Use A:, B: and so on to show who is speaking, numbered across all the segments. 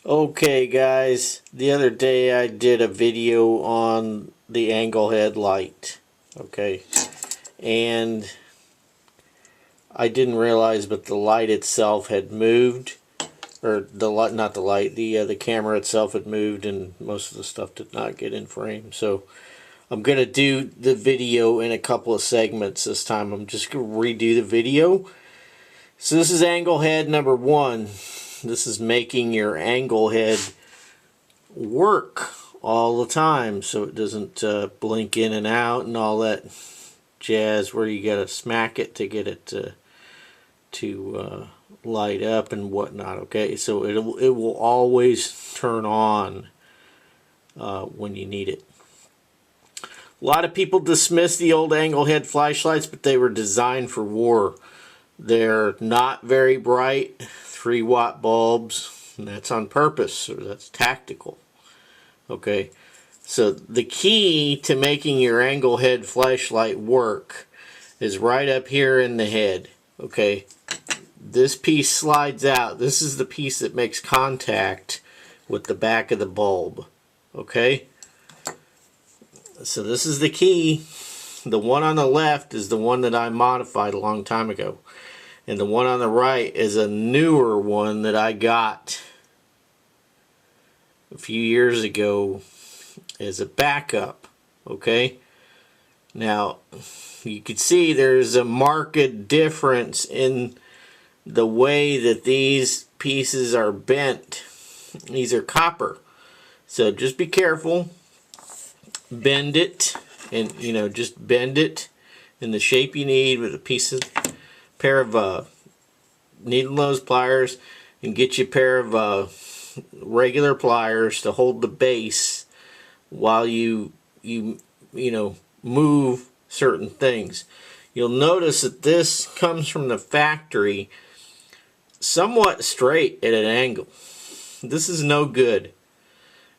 A: Okay guys, the other day I did a video on the Anglehead light, okay, and I didn't realize but the light itself had moved, or the light, not the light, the camera itself had moved, and most of the stuff did not get in frame. So I'm gonna do the video in a couple of segments this time. I'm just gonna redo the video. So this is Anglehead number 1. This is making your Anglehead work all the time so it doesn't blink in and out and all that jazz where you gotta smack it to get it to light up and whatnot. Okay, so it will always turn on when you need it. A lot of people dismiss the old Anglehead flashlights, but they were designed for war. They're not very bright, 3-watt bulbs, and that's on purpose, or that's tactical. Okay, so the key to making your Anglehead flashlight work is right up here in the head. Okay, this piece slides out. This is the piece that makes contact with the back of the bulb. Okay, so this is the key. The one on the left is the one that I modified a long time ago. And the one on the right is a newer one that I got a few years ago as a backup. Okay, now you can see there's a marked difference in the way that these pieces are bent. These are copper, so just be careful. Bend it, and just bend it in the shape you need with a pair of needle nose pliers, and get you a pair of regular pliers to hold the base while you move certain things. You'll notice that this comes from the factory somewhat straight at an angle. This is no good.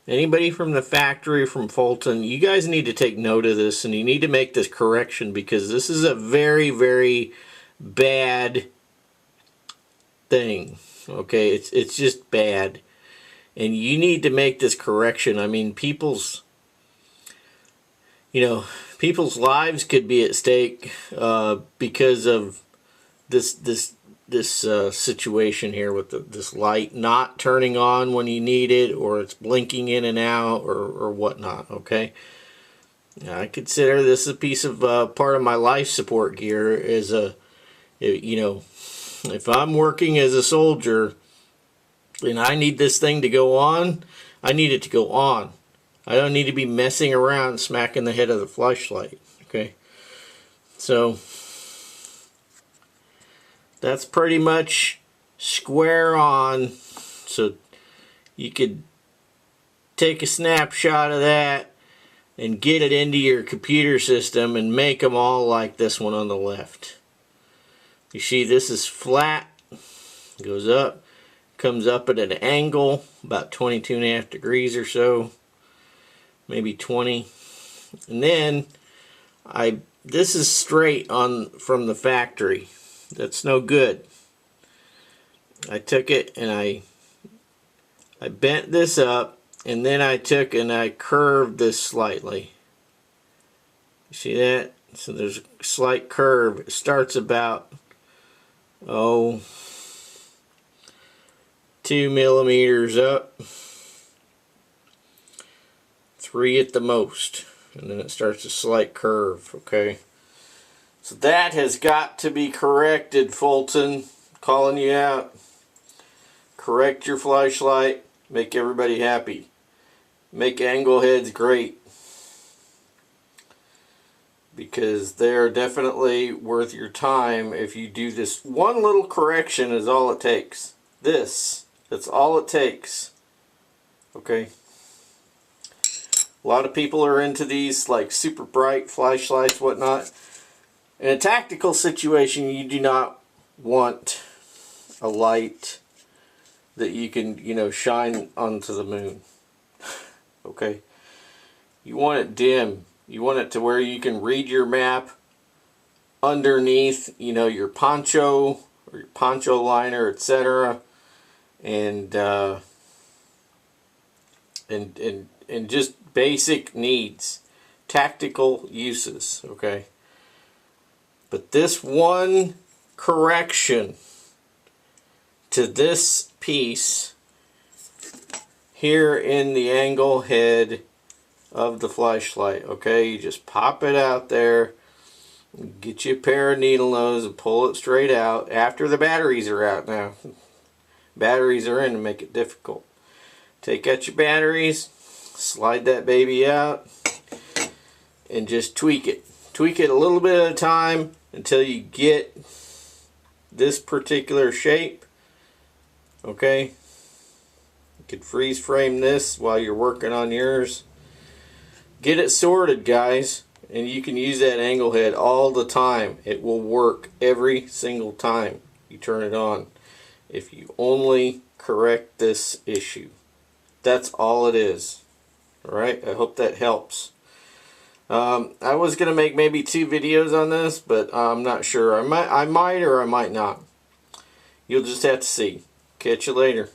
A: Anybody from the factory from Fulton, you guys need to take note of this, and you need to make this correction, because this is a very, very bad thing. Okay, it's just bad, and you need to make this correction. I mean, people's lives could be at stake because of this situation here with this light not turning on when you need it, or it's blinking in and out, or whatnot. Okay, I consider this a piece of part of my life support gear. Is if I'm working as a soldier and I need this thing to go on, I need it to go on. I don't need to be messing around smacking the head of the flashlight. Okay, so that's pretty much square on. So you could take a snapshot of that and get it into your computer system and make them all like this one on the left. You see, this is flat, goes up, comes up at an angle about 22.5 degrees or so, maybe 20. And then this is straight on from the factory. That's no good. I took it and I bent this up, and then I took and I curved this slightly. You see that? So there's a slight curve. It starts about 2 millimeters up, 3 at the most, and then it starts a slight curve. Okay, so that has got to be corrected. Fulton, calling you out. Correct your flashlight. Make everybody happy. Make Angleheads great, because they're definitely worth your time. If you do this one little correction, is all it takes. That's all it takes. Okay, a lot of people are into these like super bright flashlights, whatnot. In a tactical situation, you do not want a light that you can shine onto the moon. Okay, you want it dim. You want it to where you can read your map underneath, your poncho or your poncho liner, etc. And and just basic needs, tactical uses, okay? But this one correction to this piece here in the angle head of the flashlight, okay? You just pop it out there, get you a pair of needle nose and pull it straight out after the batteries are out now. Batteries are in to make it difficult. Take out your batteries, slide that baby out, and just tweak it. Tweak it a little bit at a time until you get this particular shape. Okay? You can freeze frame this while you're working on yours. Get it sorted, guys, and you can use that angle head all the time. It will work every single time you turn it on if you only correct this issue. That's all it is. Alright, I hope that helps. I was going to make maybe 2 videos on this, but I'm not sure. I might or I might not. You'll just have to see. Catch you later.